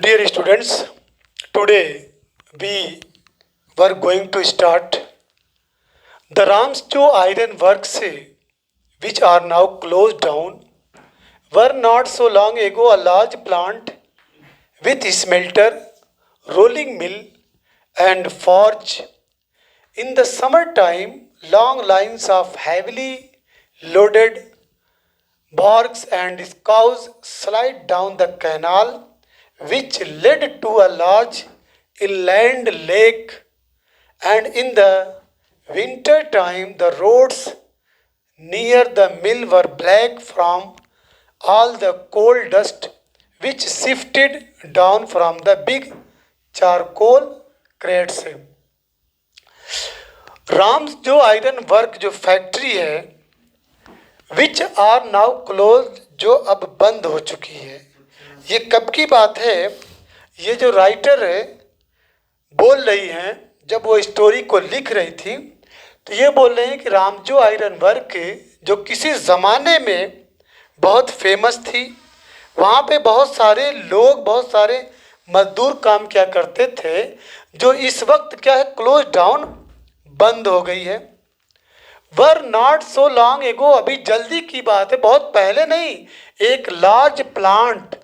Dear students, today we were going to start the Ramsjo iron works, which are now closed down, were not so long ago a large plant with smelter, rolling mill, and forge. In the summertime, long lines of heavily loaded barks and scows slide down the canal, which led to a large inland lake. And in the winter time, the roads near the mill were black from all the coal dust which sifted down from the big charcoal crates. Ram's जो iron work जो factory है which are now close जो अब बंद हो चुकी है। ये कब की बात है? ये जो राइटर है बोल रही हैं, जब वो स्टोरी को लिख रही थी तो ये बोल रहे हैं कि रामजो आयरन वर्क जो किसी ज़माने में बहुत फेमस थी, वहाँ पे बहुत सारे लोग, बहुत सारे मजदूर काम किया करते थे, जो इस वक्त क्या है क्लोज डाउन, बंद हो गई है। Were not so long ago, अभी जल्दी की बात है, बहुत पहले नहीं, एक लार्ज प्लांट,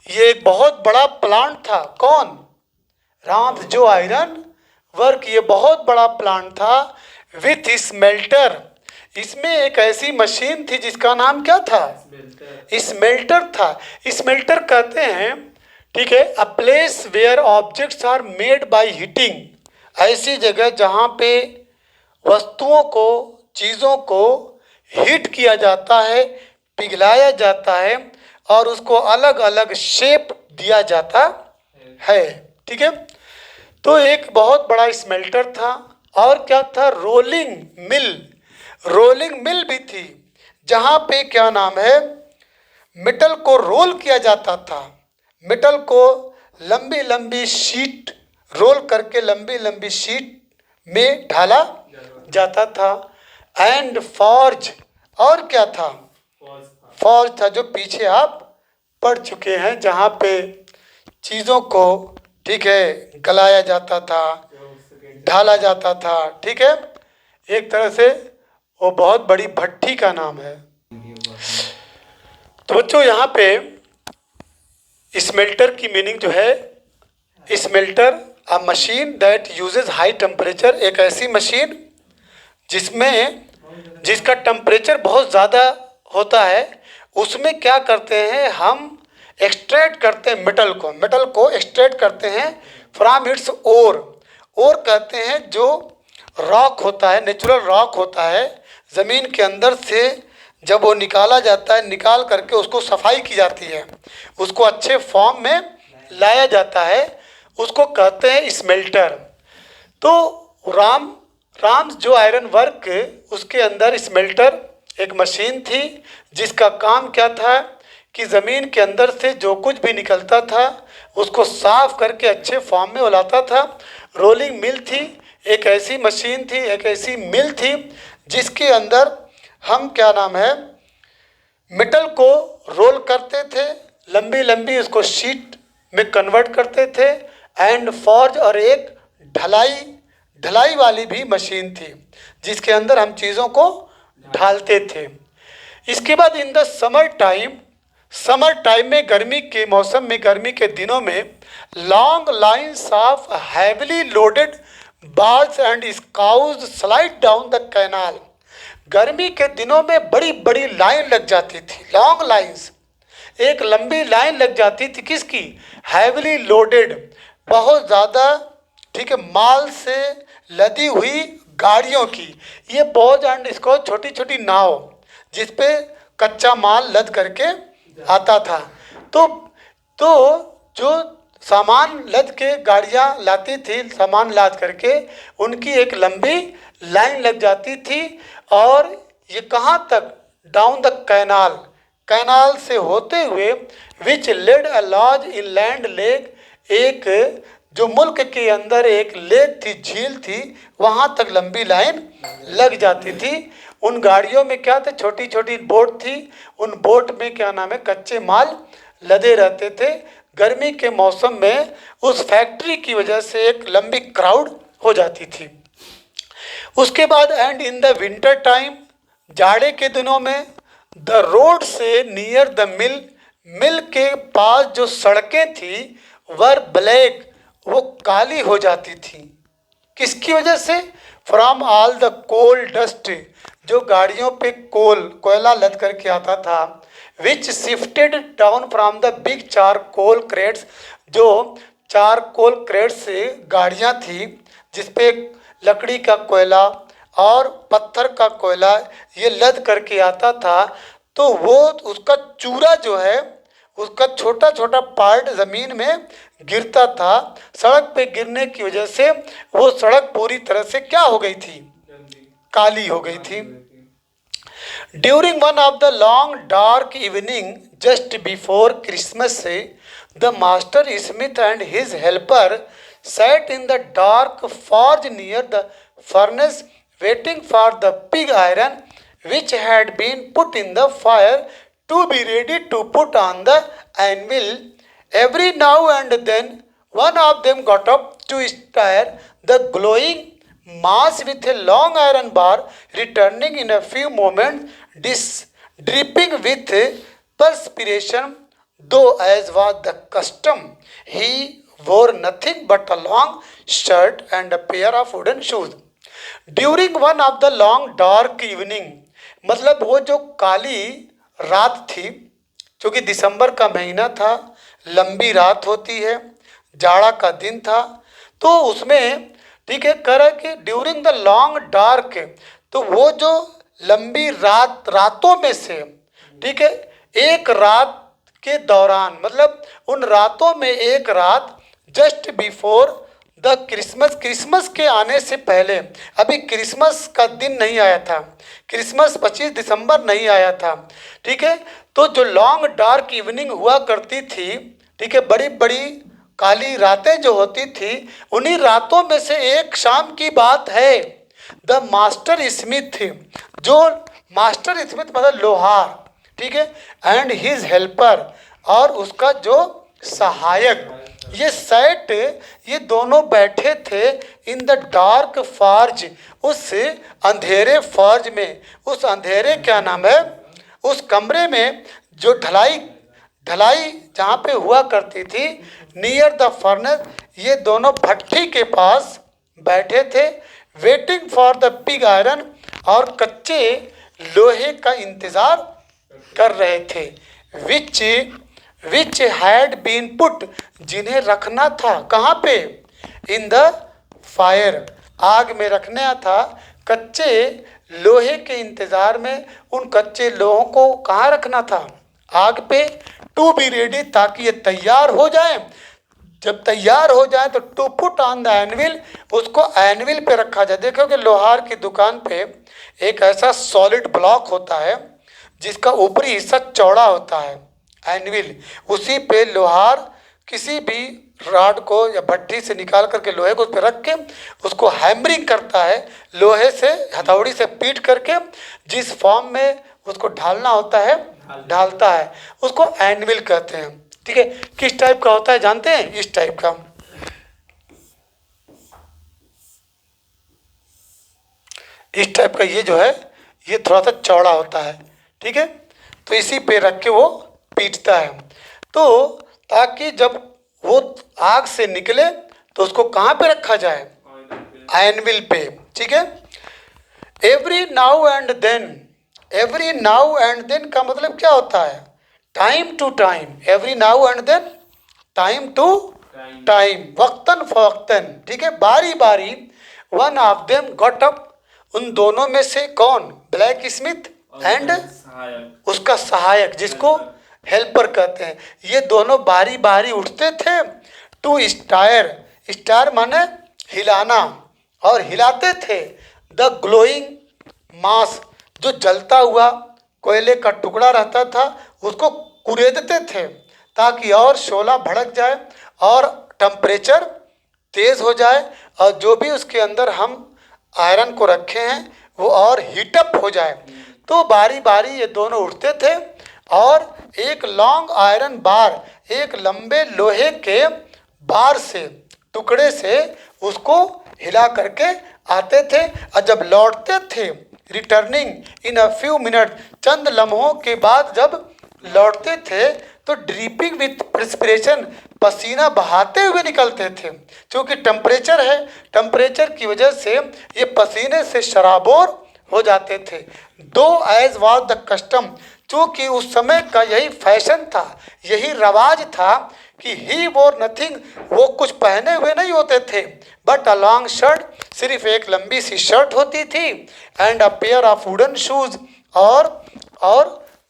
ये एक बहुत बड़ा प्लांट था। कौन? रामजो आयरन वर्क, ये बहुत बड़ा प्लांट था विथ स्मेल्टर। इसमें एक ऐसी मशीन थी जिसका नाम क्या था? स्मेल्टर था। स्मेल्टर कहते हैं, ठीक है, a place where objects are made by heating, ऐसी जगह जहाँ पे वस्तुओं को, चीज़ों को हीट किया जाता है, पिघलाया जाता है और उसको अलग अलग शेप दिया जाता है। ठीक है, तो एक बहुत बड़ा स्मेल्टर था। और क्या था? Rolling mill. रोलिंग मिल भी थी जहाँ पे क्या नाम है, मेटल को रोल किया जाता था। मेटल को लंबी लंबी शीट रोल करके लंबी लंबी शीट में ढाला जाता था। एंड फॉर्ज, और क्या था? फॉर्ज था जो पीछे आप पढ़ चुके हैं, जहाँ पे चीज़ों को, ठीक है, गलाया जाता था, ढाला जाता था। ठीक है, एक तरह से वो बहुत बड़ी भट्टी का नाम है। तो बच्चों यहाँ पे स्मेल्टर की मीनिंग जो है, smelter a machine that uses high temperature, एक ऐसी मशीन जिसका टेम्परेचर बहुत ज़्यादा होता है। उसमें क्या करते हैं हम? एक्सट्रैक्ट करते हैं मेटल को एक्सट्रैक्ट करते हैं फ्रॉम इट्स ओर। ओर कहते हैं जो रॉक होता है, नेचुरल रॉक होता है, ज़मीन के अंदर से जब वो निकाला जाता है, निकाल करके उसको सफाई की जाती है, उसको अच्छे फॉर्म में लाया जाता है, उसको कहते हैं स्मेल्टर। तो राम्स जो आयरन वर्क, उसके अंदर स्मेल्टर एक मशीन थी जिसका काम क्या था कि ज़मीन के अंदर से जो कुछ भी निकलता था उसको साफ करके अच्छे फॉर्म में लाता था। रोलिंग मिल थी, एक ऐसी मशीन थी, एक ऐसी मिल थी जिसके अंदर हम क्या नाम है, मेटल को रोल करते थे, लंबी लंबी उसको शीट में कन्वर्ट करते थे। एंड फॉर्ज, और एक ढलाई वाली भी मशीन थी जिसके अंदर हम चीज़ों को ढालते थे। इसके बाद इन द समर टाइम में, गर्मी के मौसम में, गर्मी के दिनों में, long lines of heavily loaded barges and scows slide down the canal. गर्मी के दिनों में बड़ी बड़ी लाइन लग जाती थी, लॉन्ग लाइन्स, एक लंबी लाइन लग जाती थी। किसकी? हैवीली लोडेड, बहुत ज़्यादा, ठीक है, माल से लदी हुई गाड़ियों की। ये बोझ एंड इसको छोटी छोटी नाव जिस पे कच्चा माल लद करके आता था। तो जो सामान लद के गाड़ियाँ लाती थी, सामान लाद करके, उनकी एक लंबी लाइन लग जाती थी। और ये कहाँ तक? डाउन द कैनाल से होते हुए, विच lead a large inland lake, एक जो मुल्क के अंदर एक लेक थी, झील थी, वहाँ तक लंबी लाइन लग जाती थी। उन गाड़ियों में क्या था? छोटी छोटी बोट थी, उन बोट में क्या नाम है, कच्चे माल लदे रहते थे। गर्मी के मौसम में उस फैक्ट्री की वजह से एक लंबी क्राउड हो जाती थी। उसके बाद and in the winter time, जाड़े के दिनों में, द रोड से नियर द मिल, मिल के पास जो सड़कें थी वर ब्लैक, वो काली हो जाती थी। किसकी वजह से? From all the coal dust, जो गाड़ियों पे कोयला लद करके आता था। Which shifted down from the big charcoal crates, जो चारकोल क्रेट्स से गाड़ियाँ थी जिसपे लकड़ी का कोयला और पत्थर का कोयला ये लद करके आता था। तो वो उसका चूरा जो है, उसका छोटा छोटा पार्ट ज़मीन में गिरता था। सड़क पे गिरने की वजह से वो सड़क पूरी तरह से क्या हो गई थी? काली हो गई थी। During one of the long dark evening just before Christmas, the master Smith and his helper sat in the dark forge near the furnace, waiting for the pig iron which had been put in the fire to be ready to put on the anvil. Every now and then one of them got up to stir the glowing mass with a long iron bar, returning in a few moments, dripping with perspiration, though as was the custom, he wore nothing but a long shirt and a pair of wooden shoes. During one of the long dark evening, मतलब वो जो काली रात थी, क्योंकि दिसंबर का महीना था, लंबी रात होती है, जाड़ा का दिन था, तो उसमें ठीक है कह रहा है कि ड्यूरिंग द लॉन्ग डार्क, तो वो जो लंबी रातों में से ठीक है एक रात के दौरान, मतलब उन रातों में एक रात, just before the Christmas, Christmas के आने से पहले, अभी क्रिसमस का दिन नहीं आया था, क्रिसमस 25 दिसंबर नहीं आया था, ठीक है। तो जो लॉन्ग डार्क इवनिंग हुआ करती थी, ठीक है, बड़ी बड़ी काली रातें जो होती थी, उन्हीं रातों में से एक शाम की बात है। द मास्टर स्मिथ, जो मास्टर स्मिथ मतलब लोहार, ठीक है, एंड हिज हेल्पर, और उसका जो सहायक, ये सेट, ये दोनों बैठे थे इन द डार्क फॉर्ज, उस अंधेरे फॉर्ज में, उस अंधेरे क्या नाम है, उस कमरे में जो ढलाई जहाँ पे हुआ करती थी, नियर द फर्नेस, ये दोनों भट्ठी के पास बैठे थे। Waiting for the pig iron, और कच्चे लोहे का इंतज़ार कर रहे थे। विच हैड बीन पुट, जिन्हें रखना था कहाँ पे? इन द फायर, आग में रखना था। कच्चे लोहे के इंतज़ार में उन कच्चे लोहों को कहाँ रखना था? आग पे। टू बी रेडी, ताकि ये तैयार हो जाए। जब तैयार हो जाए तो to put on the anvil, उसको एनविल पे रखा जाए। देखो कि लोहार की दुकान पे एक ऐसा सॉलिड ब्लॉक होता है जिसका ऊपरी हिस्सा चौड़ा होता है, एनविल। उसी पे लोहार किसी भी रॉड को या भट्टी से निकाल करके लोहे को उस पर रख के उसको हैमरिंग करता है, लोहे से हथौड़ी से पीट करके जिस फॉर्म में उसको ढालना होता है ढालता है, उसको एनविल कहते हैं। ठीक है, किस टाइप का होता है जानते हैं? इस टाइप का। इस टाइप का ये जो है ये थोड़ा सा चौड़ा होता है। ठीक है, तो इसी पे रख के वो पीटता है, तो ताकि जब वो आग से निकले तो उसको कहाँ पे रखा जाए? एनविल पे। ठीक है, every now and then, every now and then का मतलब क्या होता है? Time to time, every now and then, time to time, वक्तन फवक्तन। ठीक है, बारी बारी। One of them got up, उन दोनों में से कौन? ब्लैक स्मिथ एंड उसका सहायक, जिसको हेल्पर कहते हैं। ये दोनों बारी बारी उठते थे। टू स्टायर, स्टायर माने हिलाना, और हिलाते थे द ग्लोइंग मास, जो जलता हुआ कोयले का टुकड़ा रहता था उसको कुरेदते थे ताकि और शोला भड़क जाए और टेम्परेचर तेज़ हो जाए, और जो भी उसके अंदर हम आयरन को रखे हैं वो और हीटअप हो जाए। तो बारी बारी ये दोनों उठते थे और एक लॉन्ग आयरन बार, एक लंबे लोहे के बार से, टुकड़े से उसको हिला करके आते थे। और जब लौटते थे, returning in a few minute, चंद लम्हों के बाद जब लौटते थे तो ड्रीपिंग विथ प्रिस्पिरेशन, पसीना बहाते हुए निकलते थे। क्योंकि टेम्परेचर है, टेम्परेचर की वजह से ये पसीने से शराबोर हो जाते थे। दो एज वाज द कस्टम, क्योंकि उस समय का यही फैशन था, यही रवाज था कि ही वोर नथिंग, वो कुछ पहने हुए नहीं होते थे, बट अ लॉन्ग शर्ट, सिर्फ एक लंबी सी शर्ट होती थी, and a pair of wooden shoes, और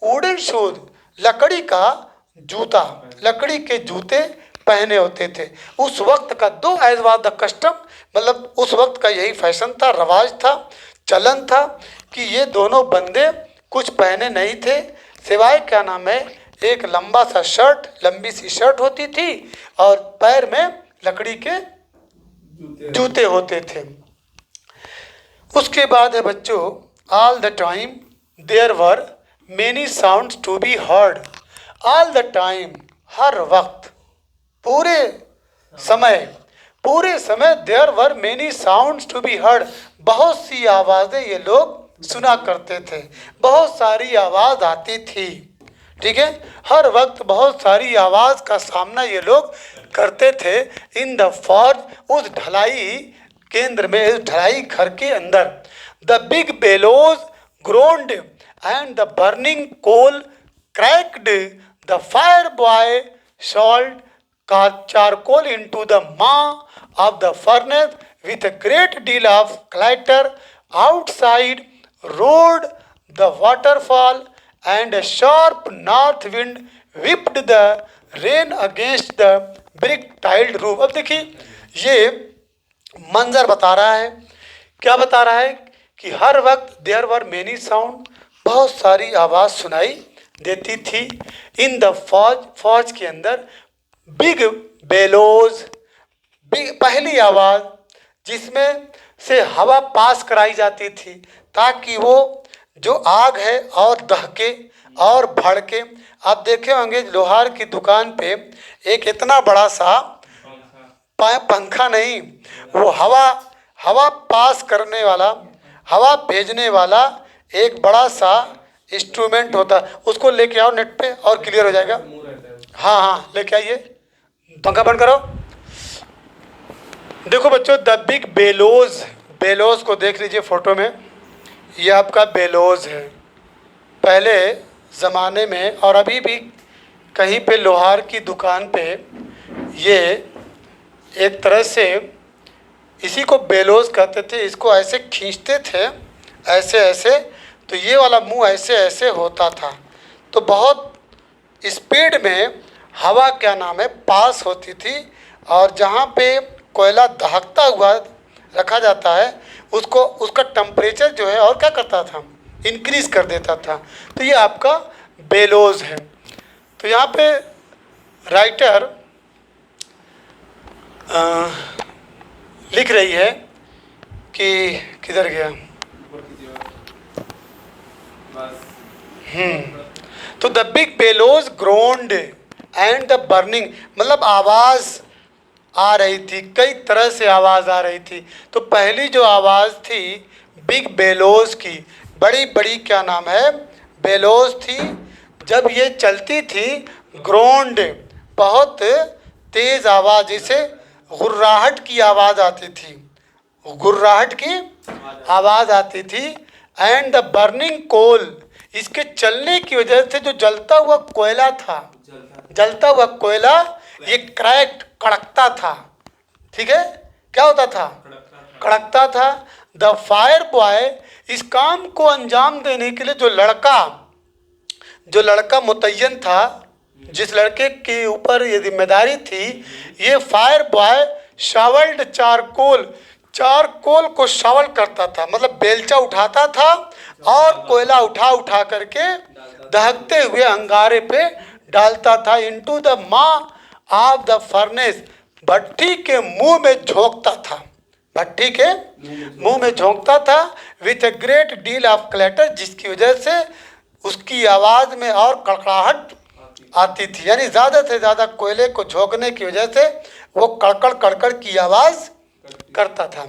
वुडन शूज, लकड़ी का जूता, लकड़ी के जूते पहने होते थे। उस वक्त का दो एज वाज द कस्टम, मतलब उस वक्त का यही फैशन था, रवाज था, चलन था कि ये दोनों बंदे कुछ पहने नहीं थे, सिवाय क्या नाम है, एक लंबा सा शर्ट, लंबी सी शर्ट होती थी और पैर में लकड़ी के जूते होते थे। उसके बाद है बच्चों, all the time there were many sounds to be heard. All the time, हर वक्त, पूरे समय there were many sounds to be heard, बहुत सी आवाज़ें ये लोग सुना करते थे, बहुत सारी आवाज़ आती थी। ठीक है, हर वक्त बहुत सारी आवाज़ का सामना ये लोग करते थे। इन द फॉर्ज, उस ढलाई केंद्र में, उस ढलाई घर के अंदर, the big bellows groaned and the burning coal cracked, the fire boy salt charcoal into the maw of the furnace with a great deal of clatter. Outside roared the waterfall, and a sharp north wind whipped the rain against the brick tiled roof. अब देखिए ये मंजर बता रहा है, क्या बता रहा है कि हर वक्त देयर वर मेनी साउंड, बहुत सारी आवाज़ सुनाई देती थी। इन द फौज के अंदर बिग बेलोज, पहली आवाज़ जिसमें से हवा पास कराई जाती थी ताकि वो जो आग है और दहके और भड़के। आप देखे होंगे लोहार की दुकान पे एक इतना बड़ा सा पंखा नहीं, वो हवा पास करने वाला, हवा भेजने वाला एक बड़ा सा इंस्ट्रूमेंट होता, उसको लेके आओ नेट पे और क्लियर हो जाएगा। हाँ हाँ लेके आइए, पंखा बंद करो। देखो बच्चों, द बिग बेलोज, बेलोज को देख लीजिए फोटो में, ये आपका बेलोज है। पहले ज़माने में और अभी भी कहीं पे लोहार की दुकान पे ये एक तरह से इसी को बेलोज कहते थे। इसको ऐसे खींचते थे, ऐसे ऐसे, तो ये वाला मुंह ऐसे ऐसे होता था, तो बहुत स्पीड में हवा क्या नाम है पास होती थी, और जहाँ पे कोयला दहकता हुआ रखा जाता है उसको, उसका टेम्परेचर जो है और क्या करता था, इंक्रीज कर देता था। तो ये आपका बेलोज है। तो यहाँ पे राइटर लिख रही है कि किधर गया, तो the big bellows groaned and the burning, मतलब आवाज़ आ रही थी, कई तरह से आवाज़ आ रही थी। तो पहली जो आवाज़ थी बिग बेलोज की, बड़ी बड़ी क्या नाम है बेलोज थी, जब ये चलती थी, ग्रोन्ड बहुत तेज़ आवाज़, जिसे गुर्राहट की आवाज़ आती थी, गुर्राहट की आवाज़ आती थी। एंड द बर्निंग कोल, इसके चलने की वजह से जो जलता हुआ कोयला था, जलता हुआ कोयला ये क्रैक्ड, कड़कता था। ठीक है, क्या होता था, कड़कता था। द फायर बॉय, इस काम को अंजाम देने के लिए जो लड़का मुतय्यन था, जिस लड़के के ऊपर ये जिम्मेदारी थी, ये फायर बॉय शावल्ड चारकोल को शावल करता था, मतलब बेलचा उठाता था और कोयला उठा करके दहकते हुए अंगारे पे डालता था। इनटू द मा ऑफ द फर्नेस, भट्टी के मुंह में झोंकता था, भट्टी के मुंह में झोंकता था। With a great deal of clatter, जिसकी वजह से उसकी आवाज़ में और कड़कड़ाहट आती थी, यानी ज़्यादा से ज़्यादा कोयले को झोंकने की वजह से वो कड़कड़ कड़कड़ की आवाज़ करता था।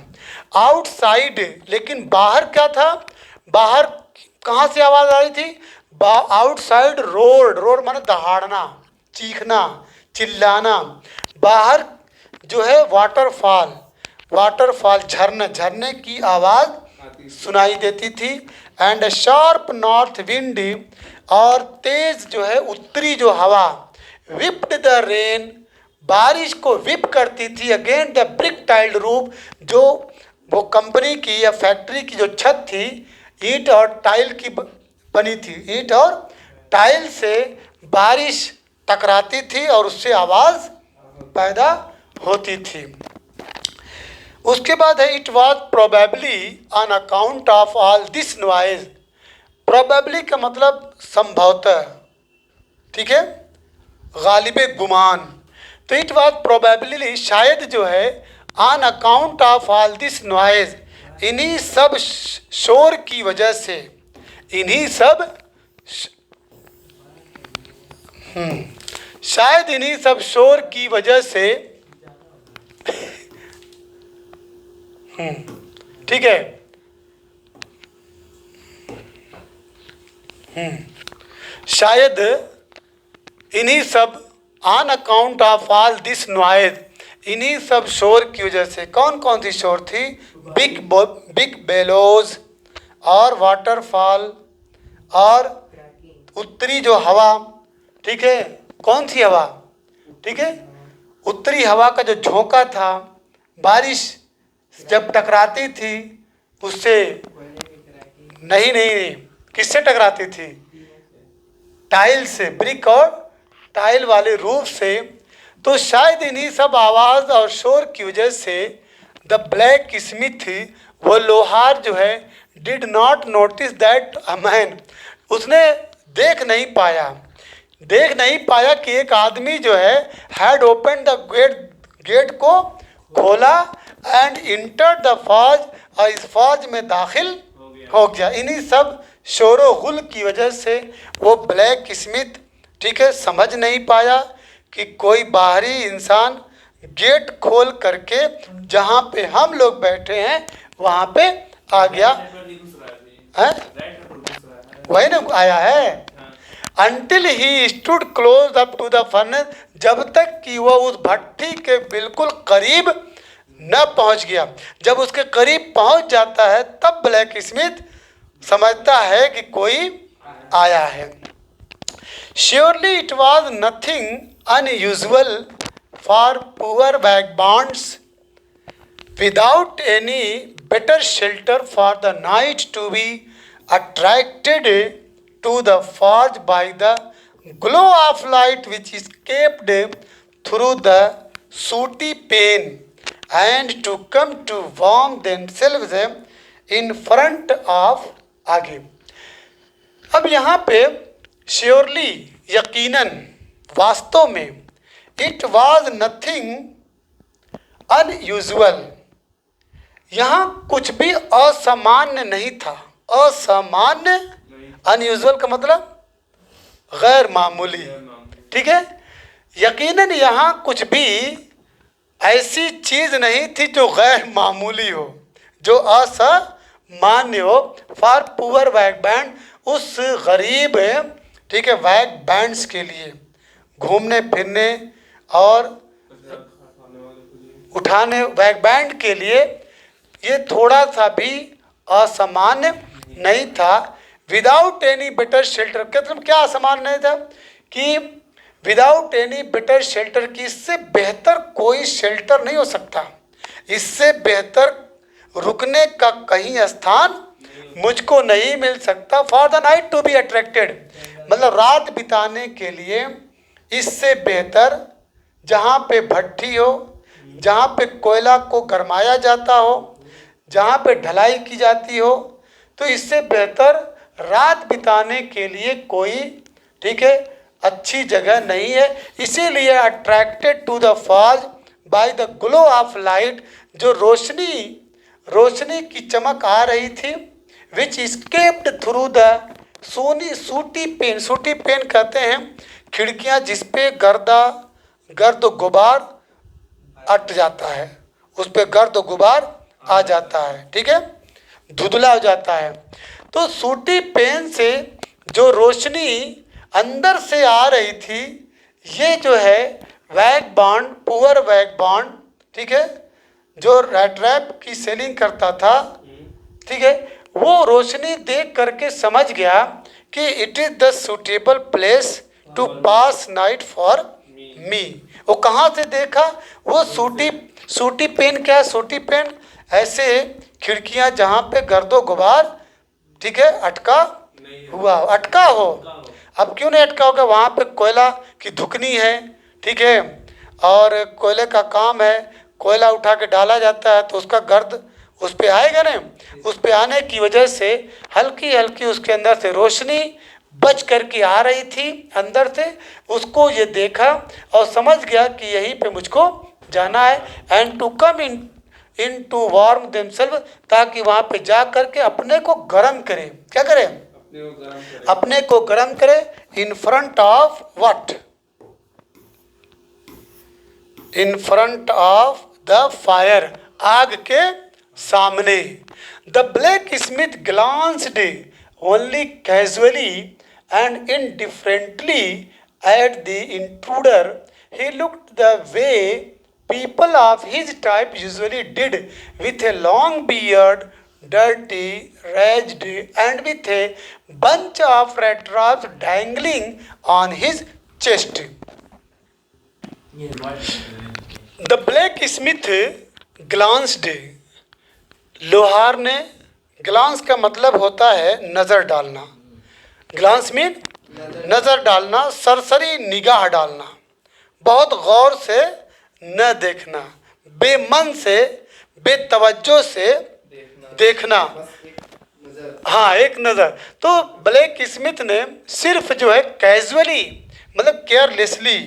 आउटसाइड, लेकिन बाहर क्या था, बाहर कहाँ से आवाज़ आ रही थी, आउटसाइड रोड, रोड माने दहाड़ना, चीखना, चिल्लाना। बाहर जो है वाटरफॉल, वाटरफॉल झरने, झरने की आवाज़ सुनाई देती थी। एंड शार्प नॉर्थ विंड, और तेज जो है उत्तरी जो हवा, विप्ड द रेन, बारिश को विप करती थी again the brick tiled roof, जो वो कंपनी की या फैक्ट्री की जो छत थी ईंट और टाइल की बनी थी, ईंट और टाइल से बारिश टकराती थी और उससे आवाज़ पैदा होती थी। उसके बाद है it was probably on account of all this noise. Probably का मतलब संभवतः, ठीक है, गालिबे गुमान। तो इट वॉज प्रोबेबली, शायद जो है, on account of all this noise, इन्हीं सब शोर की वजह से, इन्हीं सब शायद इन्हीं सब शोर की वजह से, ठीक है, शायद इन्हीं सब, on account of all this noise, इन्हीं सब शोर की वजह से। कौन कौन सी शोर थी, बिग बेलोज और वाटरफॉल और उत्तरी जो हवा, ठीक है, कौन सी हवा, ठीक है, उत्तरी हवा का जो झोंका था, बारिश जब टकराती थी उससे, नहीं, किससे टकराती थी, टाइल से, ब्रिक और टाइल वाले रूफ से। तो शायद इन्हीं सब आवाज़ और शोर की वजह से द ब्लैक स्मिथ, वो लोहार जो है, did not notice that a man, उसने देख नहीं पाया कि एक आदमी जो है हैड ओपन द गेट को खोला एंड इंटर द फौज, और इस फौज में दाखिल हो गया। इन्हीं सब शोरो गुल की वजह से वो ब्लैक स्मिथ, ठीक है, समझ नहीं पाया कि कोई बाहरी इंसान गेट खोल करके जहाँ पे हम लोग बैठे हैं वहाँ पे आ गया है, वही ना आया है। Until he stood close up to the furnace, जब तक कि वह उस भट्टी के बिल्कुल करीब न पहुंच गया। जब उसके करीब पहुंच जाता है तब ब्लैक स्मिथ समझता है कि कोई आया है। Surely it was nothing unusual for poor vagabonds without any better shelter for the night to be attracted to the forge by the glow of light which escaped through the sooty pane, and to come to warm themselves in front of आगे। अब यहाँ पे surely, यकीनन, वास्तव में, it was nothing unusual, यहाँ कुछ भी असामान्य नहीं था। असामान्य, अनयूजुअल का मतलब गैर मामूली, ठीक है। यकीनन यहाँ कुछ भी ऐसी चीज़ नहीं थी जो गैर मामूली हो, जो असामान्य हो। फॉर पुअर वैग बैंड, उस गरीब, ठीक है, वैग बैंड्स के लिए, घूमने फिरने और उठाने, वैग बैंड के लिए ये थोड़ा सा भी असामान्य नहीं था। विदाउट एनी बेटर शेल्टर, मतलब क्या असामान्य नहीं था कि विदाउट एनी बेटर शेल्टर, की इससे बेहतर कोई शेल्टर नहीं हो सकता, इससे बेहतर रुकने का कहीं स्थान मुझको नहीं मिल सकता। For the night to be attracted, मतलब रात बिताने के लिए इससे बेहतर, जहाँ पे भट्टी हो, जहाँ पे कोयला को गरमाया जाता हो, जहाँ पे ढलाई की जाती हो, तो इससे बेहतर रात बिताने के लिए कोई, ठीक है, अच्छी जगह नहीं है। इसीलिए attracted to the fogs by the glow of light, जो रोशनी की चमक आ रही थी, which escaped through the sunny sooty pane कहते हैं खिड़कियां जिस पे गर्द गुबार अट जाता है, उस पे गर्द गुबार आ जाता है, ठीक है, धुंधला हो जाता है। तो सूटी पेन से जो रोशनी अंदर से आ रही थी, ये जो है वैगबॉर्न, पुअर वैगबॉर्न, ठीक है, जो रैट की सेलिंग करता था, ठीक है, वो रोशनी देख करके समझ गया कि it is the suitable place to pass night for me. वो कहाँ से देखा? वो सूटी पेन, क्या सूटी पेन? ऐसे खिड़कियां जहाँ पे गर्दो गुबार, ठीक है, अटका हो। अब क्यों नहीं अटका होगा? वहाँ पे कोयला की धुकनी है, ठीक है, और कोयले का काम है, कोयला उठा के डाला जाता है तो उसका गर्द उस पे आएगा ना। उस पे आने की वजह से हल्की हल्की उसके अंदर से रोशनी बच करके आ रही थी अंदर से। उसको ये देखा और समझ गया कि यहीं पे मुझको जाना है, and to come in to warm themselves, ताकि वहाँ पे जा करके अपने को गर्म करें। क्या करें? अपने को गर्म करें। In front of what? In front of the fire, आग के सामने। The black Smith glanced only casually and indifferently at the intruder. He looked the way people of his type usually did, with a long beard, dirty, ragged, and with a bunch of red drops dangling on his chest. The blacksmith glanced. लोहार ने, glance का मतलब होता है नज़र डालना। Glance mean नज़र डालना, सरसरी निगाह डालना, बहुत गौर से न देखना, बेमन से, बेतवज्जो से देखना। हाँ, एक नज़र। तो ब्लैक स्मिथ ने सिर्फ जो है कैजुअली, मतलब केयरलेसली,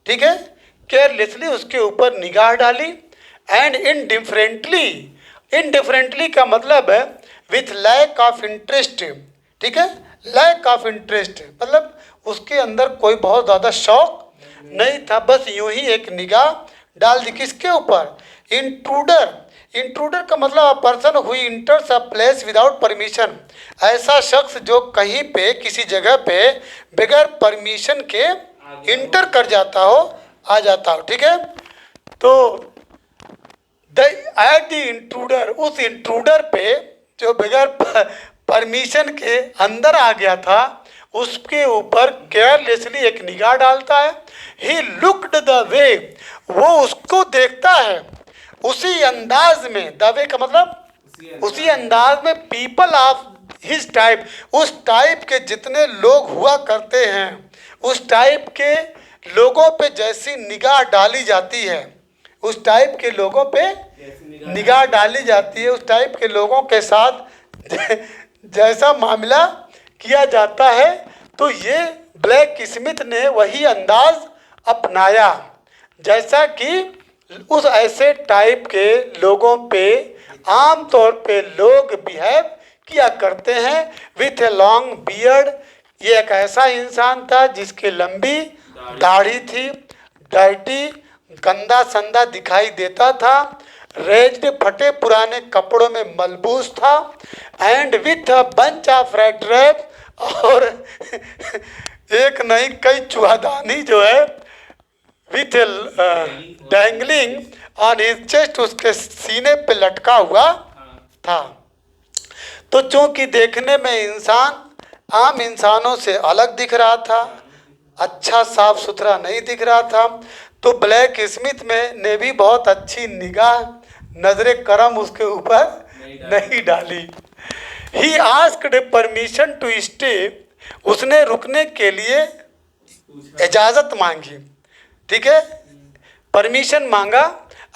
ठीक है, केयरलेसली उसके ऊपर निगाह डाली। एंड इनडिफरेंटली, इनडिफरेंटली का मतलब है विथ लैक ऑफ इंटरेस्ट, ठीक है, लैक ऑफ इंटरेस्ट मतलब उसके अंदर कोई बहुत ज़्यादा शौक नहीं था, बस यूं ही एक निगाह डाल दी। किसके ऊपर? इंट्रूडर। इंट्रूडर का मतलब a person who इंटर्स a place without permission, ऐसा शख्स जो कहीं पे, किसी जगह पे बगैर परमिशन के इंटर कर जाता हो, आ जाता हो, ठीक है। तो एट द इंट्रूडर, उस इंट्रूडर पे जो बगैर परमिशन के अंदर आ गया था, उसके ऊपर केयरलेसली एक निगाह डालता है। ही लुक्ड द वे, वो उसको देखता है उसी अंदाज में। द वे का मतलब उसी अंदाज में। पीपल ऑफ हिज टाइप, उस टाइप के जितने लोग हुआ करते हैं, उस टाइप के लोगों पे जैसी निगाह डाली जाती है, उस टाइप के लोगों पे निगाह डाली जाती है, उस टाइप के लोगों के साथ जैसा मामला किया जाता है। तो ये ब्लैक स्मिथ ने वही अंदाज अपनाया जैसा कि उस ऐसे टाइप के लोगों पे आम तौर पे लोग बिहेव किया करते हैं। विथ ए लॉन्ग बियर्ड, ये एक ऐसा इंसान था जिसकी लंबी दाढ़ी थी, डर्टी, गंदा संदा दिखाई देता था, रेज्ड, फटे पुराने कपड़ों में मलबूस था, and with a bunch of red wrap, और एक नहीं कई चूहादानी जो है, with dangling on his chest, उसके सीने पे लटका हुआ था। तो चूंकि देखने में इंसान आम इंसानों से अलग दिख रहा था, अच्छा साफ सुथरा नहीं दिख रहा था, तो ब्लैक स्मिथ में ने भी बहुत अच्छी निगाह, नजरे करम उसके ऊपर नहीं डाली। He asked permission to stay, उसने रुकने के लिए इजाज़त मांगी, ठीक है, परमिशन मांगा।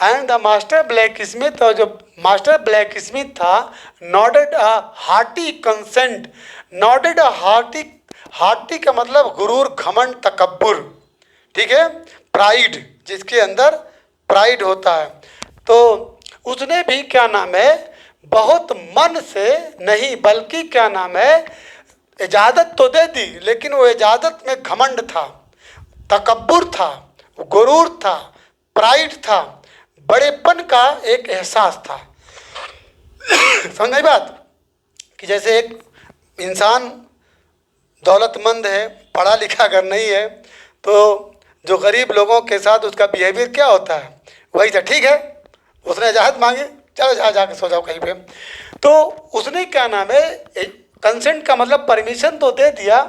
And the master black Smith, और जो मास्टर ब्लैक स्मिथ था, nodded a hearty consent. Nodded a hearty, hearty का मतलब गुरूर, घमंड, तकब्बुर, ठीक है, प्राइड, जिसके अंदर प्राइड होता है। तो उसने भी क्या नाम है, बहुत मन से नहीं बल्कि क्या नाम है, इजाज़त तो दे दी, लेकिन वो इजाज़त में घमंड था, तकब्बुर था, गुरूर था, प्राइड था, बड़ेपन का एक एहसास था। समझ बात कि जैसे एक इंसान दौलतमंद है, पढ़ा लिखा अगर नहीं है, तो जो गरीब लोगों के साथ उसका बिहेवियर क्या होता है, वही था, ठीक है उसने इजाज़त मांगी, चलो जाके सो जाओ कहीं पे। तो उसने क्या नाम है, कंसेंट का मतलब परमिशन तो दे दिया,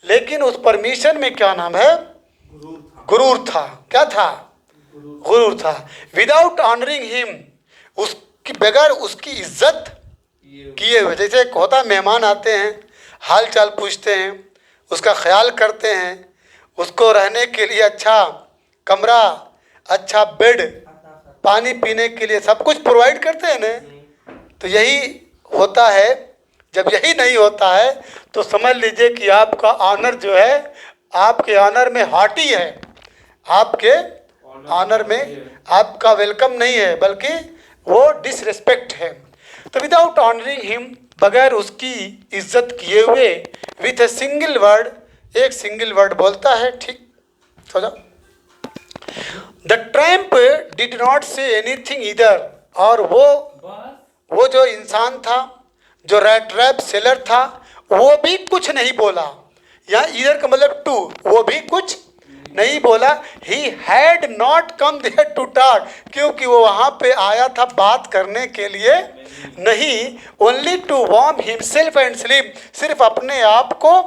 लेकिन उस परमिशन में क्या नाम है, गुरूर था। क्या था? गुरूर था। विदाउट ऑनरिंग हिम, उसकी बगैर उसकी इज्जत किए हुए। जैसे एक होता, मेहमान आते हैं, हाल चाल पूछते हैं, उसका ख्याल करते हैं, उसको रहने के लिए अच्छा कमरा, अच्छा बेड, पानी पीने के लिए सब कुछ प्रोवाइड करते हैं ना। तो यही होता है। जब यही नहीं होता है तो समझ लीजिए कि आपका ऑनर जो है, आपके ऑनर में हॉटी है, आपके ऑनर में आपका वेलकम नहीं है, बल्कि वो डिसरिस्पेक्ट है। तो विदाउट ऑनरिंग हिम, बगैर उसकी इज्जत किए हुए, विथ ए सिंगल वर्ड, एक सिंगल वर्ड बोलता है, ठीक हो जाओ। The tramp did not say anything इधर, और वो जो इंसान था, जो रैट रैप सेलर था, वो भी कुछ नहीं बोला। या इधर का मतलब टू, वो भी कुछ नहीं बोला। He had not come there to talk, क्योंकि वो वहाँ पे आया था बात करने के लिए नहीं, only to warm himself and sleep, सिर्फ अपने आप को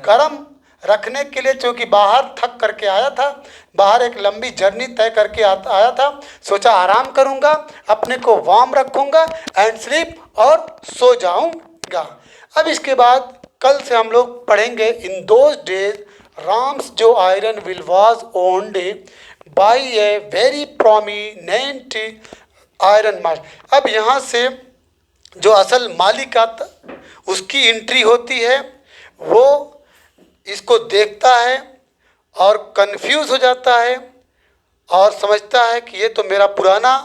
गर्म रखने के लिए, क्योंकि बाहर थक करके आया था, बाहर एक लंबी जर्नी तय करके आया था। सोचा आराम करूँगा, अपने को वार्म रखूँगा एंड स्लीप, और सो जाऊँगा। अब इसके बाद कल से हम लोग पढ़ेंगे, इन दोज डेज राम्स जो iron will was owned by a very prominent iron master. अब यहाँ से जो असल मालिक आता, उसकी एंट्री होती है, वो इसको देखता है और कंफ्यूज हो जाता है और समझता है कि ये तो मेरा पुराना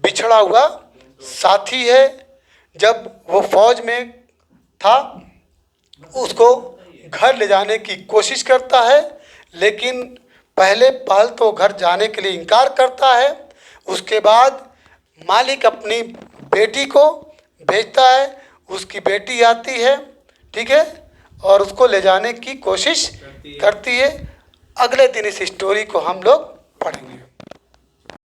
बिछड़ा हुआ साथी है। जब वो फौज में था, उसको घर ले जाने की कोशिश करता है, लेकिन पहल तो घर जाने के लिए इनकार करता है। उसके बाद मालिक अपनी बेटी को भेजता है, उसकी बेटी आती है, ठीक है, और उसको ले जाने की कोशिश करती है। अगले दिन इस स्टोरी को हम लोग पढ़ेंगे।